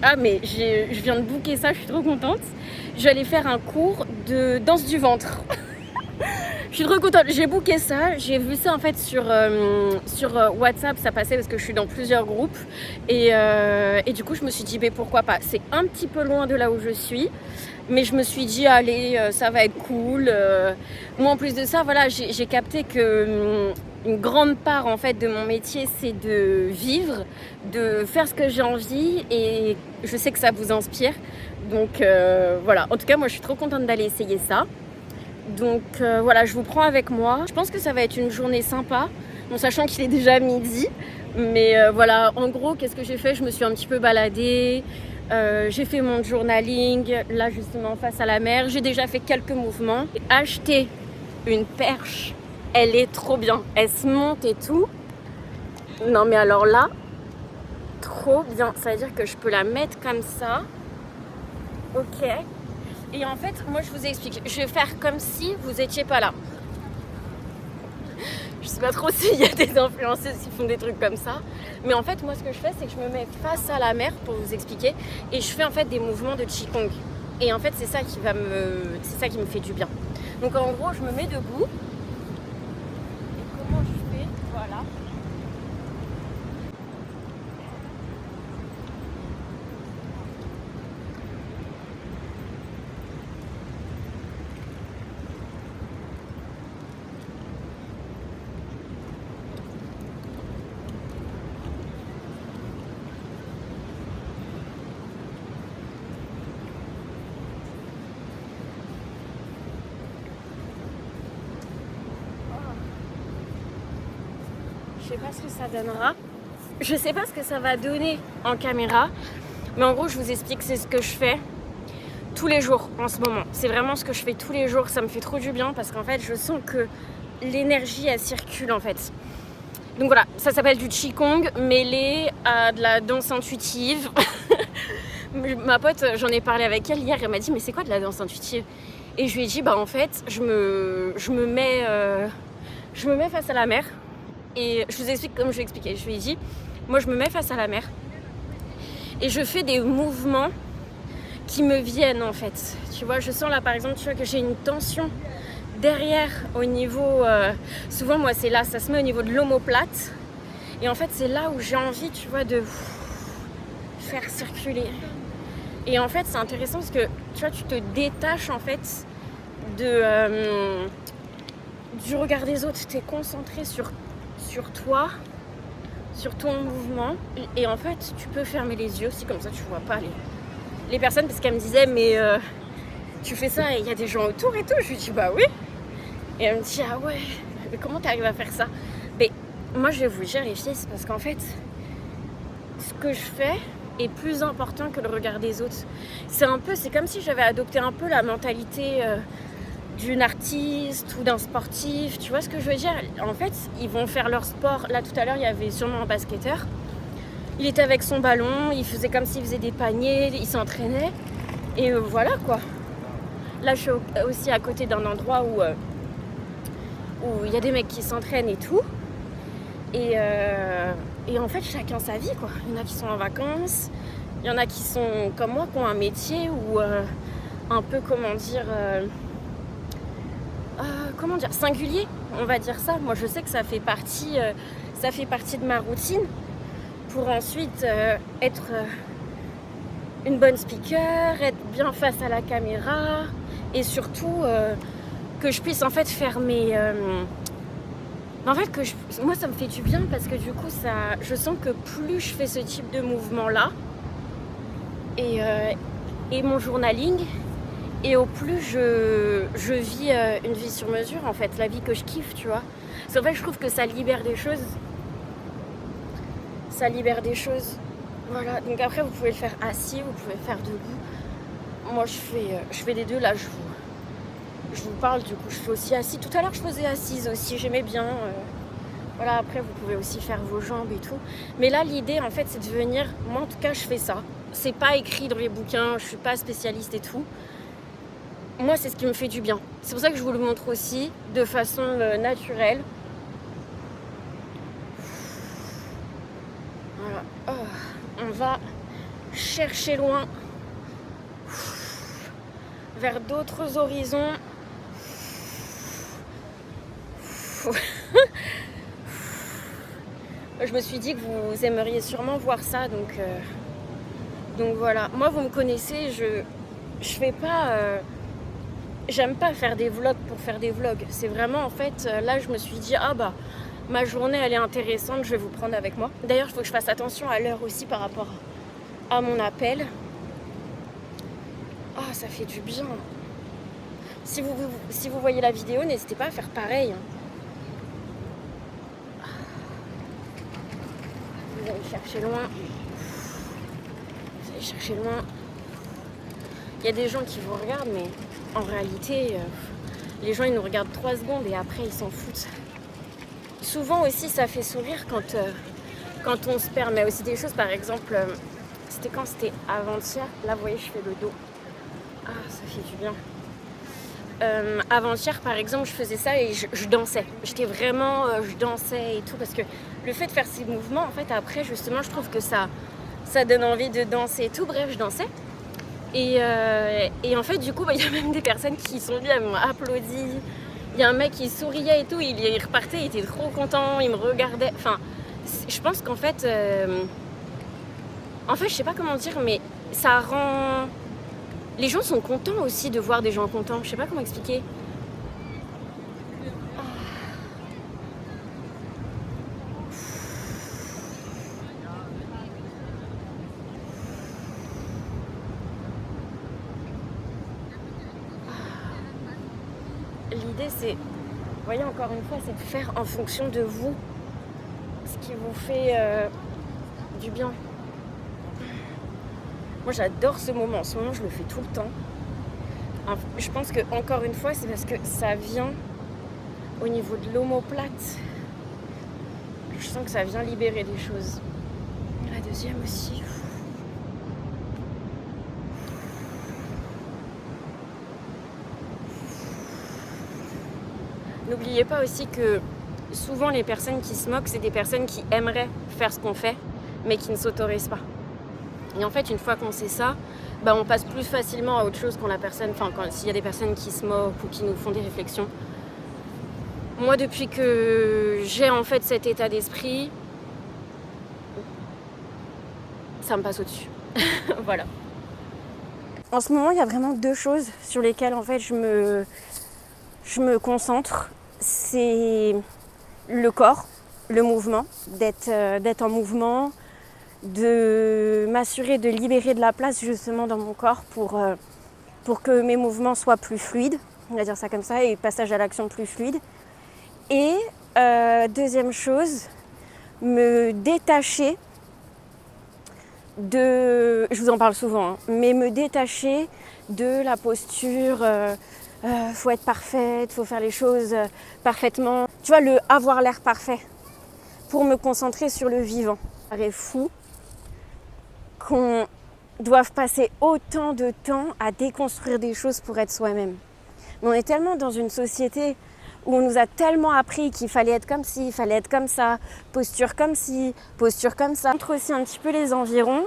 Ah mais je viens de booker ça, je suis trop contente. Je vais aller faire un cours de danse du ventre. Je suis trop contente, j'ai booké ça, j'ai vu ça en fait sur WhatsApp, ça passait parce que je suis dans plusieurs groupes et du coup je me suis dit mais pourquoi pas. C'est un petit peu loin de là où je suis, mais je me suis dit allez ça va être cool. Moi en plus de ça voilà j'ai capté que une grande part en fait de mon métier c'est de vivre, de faire ce que j'ai envie et je sais que ça vous inspire. Donc voilà, en tout cas moi je suis trop contente d'aller essayer ça. Donc voilà, je vous prends avec moi. Je pense que ça va être une journée sympa, bon, sachant qu'il est déjà midi. Mais voilà, en gros, qu'est-ce que j'ai fait? Je me suis un petit peu baladée. J'ai fait mon journaling, là justement face à la mer. J'ai déjà fait quelques mouvements. J'ai acheté une perche. Elle est trop bien. Elle se monte et tout. Non mais alors là, trop bien. Ça veut dire que je peux la mettre comme ça. Ok. Et en fait, moi je vous explique, je vais faire comme si vous étiez pas là. Je sais pas trop s'il y a des influenceuses qui font des trucs comme ça. Mais en fait, moi ce que je fais, c'est que je me mets face à la mer pour vous expliquer. Et je fais en fait des mouvements de Qigong. Et en fait, c'est ça qui me fait du bien. Donc en gros, je me mets debout. Et comment je fais? Voilà. Je sais pas ce que ça donnera. Je sais pas ce que ça va donner en caméra. Mais en gros, je vous explique, c'est ce que je fais tous les jours en ce moment. C'est vraiment ce que je fais tous les jours. Ça me fait trop du bien parce qu'en fait, je sens que l'énergie, elle circule en fait. Donc voilà, ça s'appelle du Qigong mêlé à de la danse intuitive. Ma pote, j'en ai parlé avec elle hier, elle m'a dit mais c'est quoi de la danse intuitive? Et je lui ai dit bah en fait, je me mets face à la mer. Et je vous explique comme je l'ai expliqué. Je lui ai dit, moi je me mets face à la mer et je fais des mouvements qui me viennent en fait. Tu vois, je sens là par exemple, tu vois que j'ai une tension derrière au niveau... souvent moi c'est là, ça se met au niveau de l'omoplate. Et en fait c'est là où j'ai envie, tu vois, de faire circuler. Et en fait c'est intéressant parce que tu vois, tu te détaches en fait du regard des autres. Tu es concentré sur toi, sur ton mouvement, et en fait tu peux fermer les yeux aussi, comme ça tu vois pas les personnes, parce qu'elle me disait mais tu fais ça et il y a des gens autour et tout. Je lui dis bah oui, et elle me dit ah ouais, mais comment t'arrives à faire ça? Mais moi je vais vous dire les filles, c'est parce qu'en fait ce que je fais est plus important que le regard des autres. C'est comme si j'avais adopté un peu la mentalité d'une artiste ou d'un sportif, tu vois ce que je veux dire? En fait, ils vont faire leur sport. Là, tout à l'heure, il y avait sûrement un basketteur. Il était avec son ballon, il faisait comme s'il faisait des paniers, il s'entraînait. Et voilà, quoi. Là, je suis aussi à côté d'un endroit où il y a des mecs qui s'entraînent et tout. Et en fait, chacun sa vie, quoi. Il y en a qui sont en vacances, il y en a qui sont comme moi, qui ont un métier ou un peu, comment dire, singulier, on va dire ça. Moi je sais que ça fait partie de ma routine pour ensuite être une bonne speaker, être bien face à la caméra et surtout que je puisse en fait faire mes... en fait moi ça me fait du bien parce que du coup je sens que plus je fais ce type de mouvement là et mon journaling, et au plus je vis une vie sur mesure en fait, la vie que je kiffe, tu vois. Parce qu'en fait je trouve que ça libère des choses. Voilà, donc après vous pouvez le faire assis, vous pouvez le faire debout. Moi je fais les deux là, je vous parle, du coup je fais aussi assis. Tout à l'heure je faisais assise aussi, j'aimais bien. Voilà, après vous pouvez aussi faire vos jambes et tout. Mais là l'idée en fait c'est de venir, moi en tout cas je fais ça. C'est pas écrit dans les bouquins, je suis pas spécialiste et tout. Moi, c'est ce qui me fait du bien. C'est pour ça que je vous le montre aussi de façon naturelle. Voilà. Oh, on va chercher loin, vers d'autres horizons. Je me suis dit que vous aimeriez sûrement voir ça, donc voilà. Moi, vous me connaissez, je fais pas... j'aime pas faire des vlogs pour faire des vlogs. C'est vraiment, en fait, là, je me suis dit, ah bah, ma journée, elle est intéressante, je vais vous prendre avec moi. D'ailleurs, il faut que je fasse attention à l'heure aussi par rapport à mon appel. Ah, ça fait du bien. Si vous voyez la vidéo, n'hésitez pas à faire pareil. Vous allez chercher loin. Vous allez chercher loin. Il y a des gens qui vous regardent, mais en réalité, les gens, ils nous regardent 3 secondes et après, ils s'en foutent. Souvent aussi, ça fait sourire quand on se permet aussi des choses. Par exemple, c'était avant-hier. Là, vous voyez, je fais le dos. Ah, ça fait du bien. Avant-hier, par exemple, je faisais ça et je dansais. J'étais vraiment... je dansais et tout. Parce que le fait de faire ces mouvements, en fait, après, justement, je trouve que ça donne envie de danser et tout. Bref, je dansais. Et en fait, du coup, il y a même des personnes qui sont venues, elles m'ont applaudi. Il y a un mec qui souriait et tout. Il repartait, il était trop content. Il me regardait. Enfin, je pense qu'en fait... je sais pas comment dire, mais ça rend... Les gens sont contents aussi de voir des gens contents. Je sais pas comment expliquer. L'idée, c'est, vous voyez, encore une fois, c'est de faire en fonction de vous ce qui vous fait du bien. Moi, j'adore ce moment. En ce moment, je le fais tout le temps. Je pense que, encore une fois, c'est parce que ça vient au niveau de l'omoplate. Je sens que ça vient libérer des choses. La deuxième aussi. N'oubliez pas aussi que souvent les personnes qui se moquent, c'est des personnes qui aimeraient faire ce qu'on fait, mais qui ne s'autorisent pas. Et en fait, une fois qu'on sait ça, on passe plus facilement à autre chose quand la personne, s'il y a des personnes qui se moquent ou qui nous font des réflexions. Moi, depuis que j'ai en fait cet état d'esprit, ça me passe au-dessus. Voilà. En ce moment, il y a vraiment 2 choses sur lesquelles en fait je me concentre. C'est le corps, le mouvement, d'être en mouvement, de m'assurer de libérer de la place justement dans mon corps pour que mes mouvements soient plus fluides, on va dire ça comme ça, et passage à l'action plus fluide. Et deuxième chose, me détacher je vous en parle souvent, mais me détacher de la posture, faut être parfaite, faut faire les choses parfaitement. Tu vois, avoir l'air parfait, pour me concentrer sur le vivant. Ça paraît fou qu'on doive passer autant de temps à déconstruire des choses pour être soi-même. Mais on est tellement dans une société où on nous a tellement appris qu'il fallait être comme ci, il fallait être comme ça, posture comme ci, posture comme ça. Je montre aussi un petit peu les environs.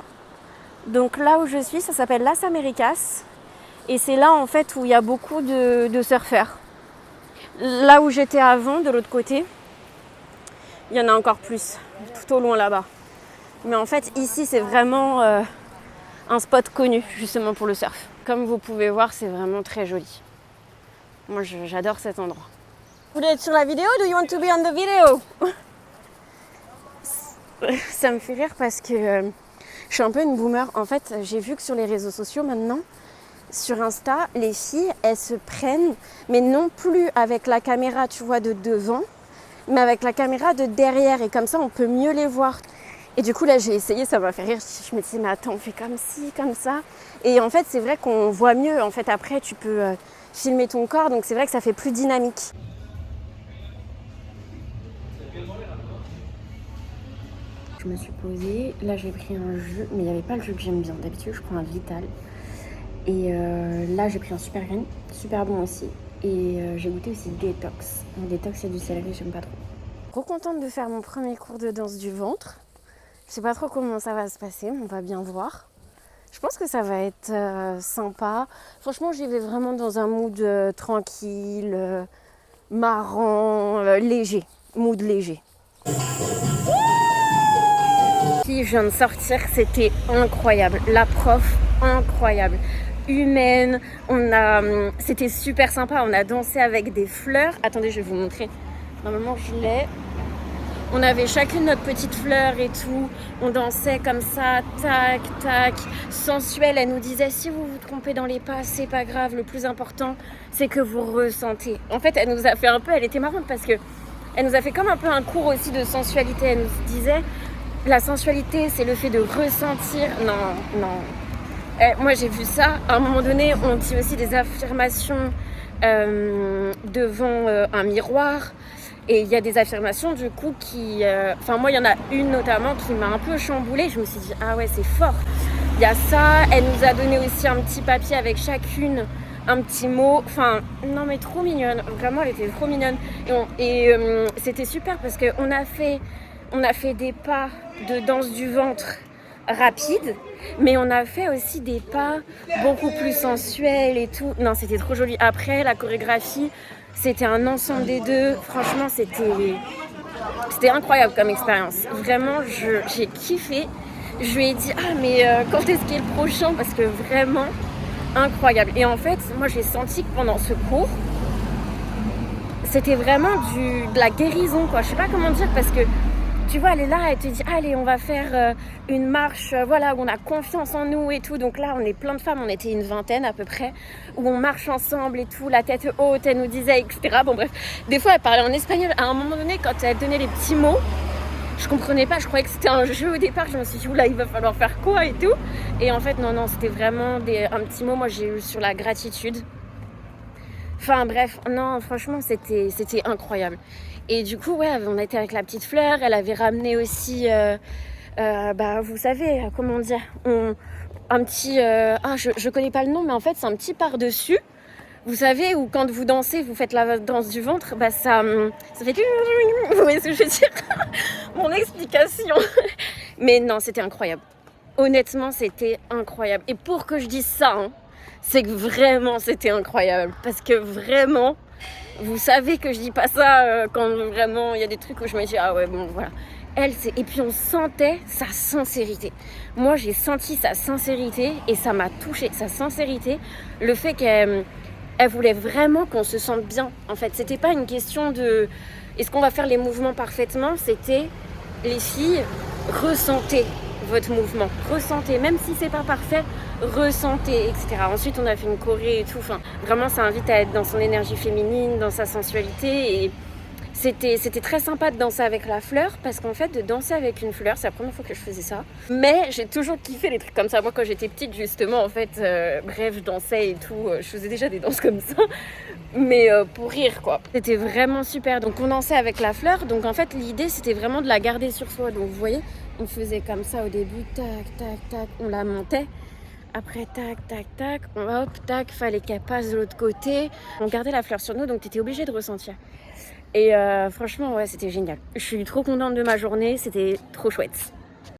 Donc là où je suis, ça s'appelle Las Américas. Et c'est là en fait où il y a beaucoup de surfeurs. Là où j'étais avant, de l'autre côté, il y en a encore plus, tout au loin là-bas. Mais en fait, ici, c'est vraiment un spot connu justement pour le surf. Comme vous pouvez voir, c'est vraiment très joli. Moi, j'adore cet endroit. Vous voulez être sur la vidéo? Do you want to be on the video? Ça me fait rire parce que je suis un peu une boomer. En fait, j'ai vu que sur les réseaux sociaux maintenant, sur Insta, les filles, elles se prennent, mais non plus avec la caméra, tu vois, de devant, mais avec la caméra de derrière. Et comme ça, on peut mieux les voir. Et du coup, là, j'ai essayé, ça m'a fait rire. Je me disais, mais attends, on fait comme ci, comme ça. Et en fait, c'est vrai qu'on voit mieux. En fait, après, tu peux filmer ton corps. Donc, c'est vrai que ça fait plus dynamique. Je me suis posée. Là, j'ai pris un jus, mais il n'y avait pas le jus que j'aime bien. D'habitude, je prends un Vital. Et là, j'ai pris un Super Green, super bon aussi. Et j'ai goûté aussi Détox. En Détox, c'est du céleri, j'aime pas trop. Trop contente de faire mon premier cours de danse du ventre. Je sais pas trop comment ça va se passer, on va bien voir. Je pense que ça va être sympa. Franchement, j'y vais vraiment dans un mood tranquille, marrant, léger. Mood léger. Je viens de sortir, c'était incroyable. La prof, incroyable. Humaine, c'était super sympa. On a dansé avec des fleurs. Attendez, je vais vous montrer. Normalement, je l'ai. On avait chacune notre petite fleur et tout. On dansait comme ça, tac, tac, sensuelle. Elle nous disait, si vous vous trompez dans les pas, c'est pas grave. Le plus important, c'est que vous ressentez. En fait, elle nous a fait un peu, elle était marrante parce que elle nous a fait comme un peu un cours aussi de sensualité. Elle nous disait, la sensualité, c'est le fait de ressentir. Non. Moi, j'ai vu ça. À un moment donné, on dit aussi des affirmations devant un miroir. Et il y a des affirmations du coup qui... moi il y en a une notamment qui m'a un peu chamboulée. Je me suis dit ah ouais c'est fort. Il y a ça, elle nous a donné aussi un petit papier avec chacune un petit mot. Enfin non mais trop mignonne, vraiment elle était trop mignonne. Et c'était super parce qu'on a fait des pas de danse du ventre rapide, mais on a fait aussi des pas beaucoup plus sensuels et tout. Non c'était trop joli. Après la chorégraphie, c'était un ensemble des deux. Franchement, c'était incroyable comme expérience. Vraiment, j'ai kiffé. Je lui ai dit, mais quand est-ce qu'il est le prochain? Parce que vraiment, incroyable. Et en fait, moi, j'ai senti que pendant ce cours, c'était vraiment de la guérison, quoi. Je sais pas comment dire, parce que tu vois, elle est là, elle te dit, allez, on va faire une marche, où on a confiance en nous et tout. Donc là, on est plein de femmes, on était une vingtaine à peu près, où on marche ensemble et tout, la tête haute, elle nous disait, etc. Bon bref, des fois, elle parlait en espagnol. À un moment donné, quand elle donnait les petits mots, je comprenais pas, je croyais que c'était un jeu au départ. Je me suis dit, oula, il va falloir faire quoi et tout. Et en fait, non, c'était vraiment un petit mot, moi, j'ai eu sur la gratitude. Enfin bref, non, franchement, c'était incroyable. Et du coup, on était avec la petite fleur. Elle avait ramené aussi, vous savez, comment dire, un petit... je connais pas le nom, mais en fait, c'est un petit par-dessus. Vous savez, où quand vous dansez, vous faites la danse du ventre, ça fait... Vous voyez ce que je veux dire? Mon explication. Mais non, c'était incroyable. Honnêtement, c'était incroyable. Et pour que je dise ça, c'est que vraiment, c'était incroyable. Parce que vraiment... Vous savez que je dis pas ça quand vraiment il y a des trucs où je me dis ah ouais bon voilà. Et puis on sentait sa sincérité. Moi j'ai senti sa sincérité et ça m'a touchée. Sa sincérité, le fait qu'elle voulait vraiment qu'on se sente bien. En fait, c'était pas une question de est-ce qu'on va faire les mouvements parfaitement. C'était les filles, ressentez votre mouvement, ressentez, même si c'est pas parfait, ressentez, etc. Ensuite, on a fait une choré et tout. Enfin, vraiment, ça invite à être dans son énergie féminine, dans sa sensualité. Et c'était très sympa de danser avec la fleur, parce qu'en fait, de danser avec une fleur, c'est la première fois que je faisais ça. Mais j'ai toujours kiffé les trucs comme ça. Moi, quand j'étais petite, justement, en fait, je dansais et tout. Je faisais déjà des danses comme ça, mais pour rire, quoi. C'était vraiment super. Donc, on dansait avec la fleur. Donc, en fait, l'idée, c'était vraiment de la garder sur soi. Donc, vous voyez, on faisait comme ça au début, tac, tac, tac, on la montait. Après, tac, tac, tac, hop, tac, fallait qu'elle passe de l'autre côté. On gardait la fleur sur nous, donc t'étais obligé de ressentir. Et franchement, c'était génial. Je suis trop contente de ma journée, c'était trop chouette.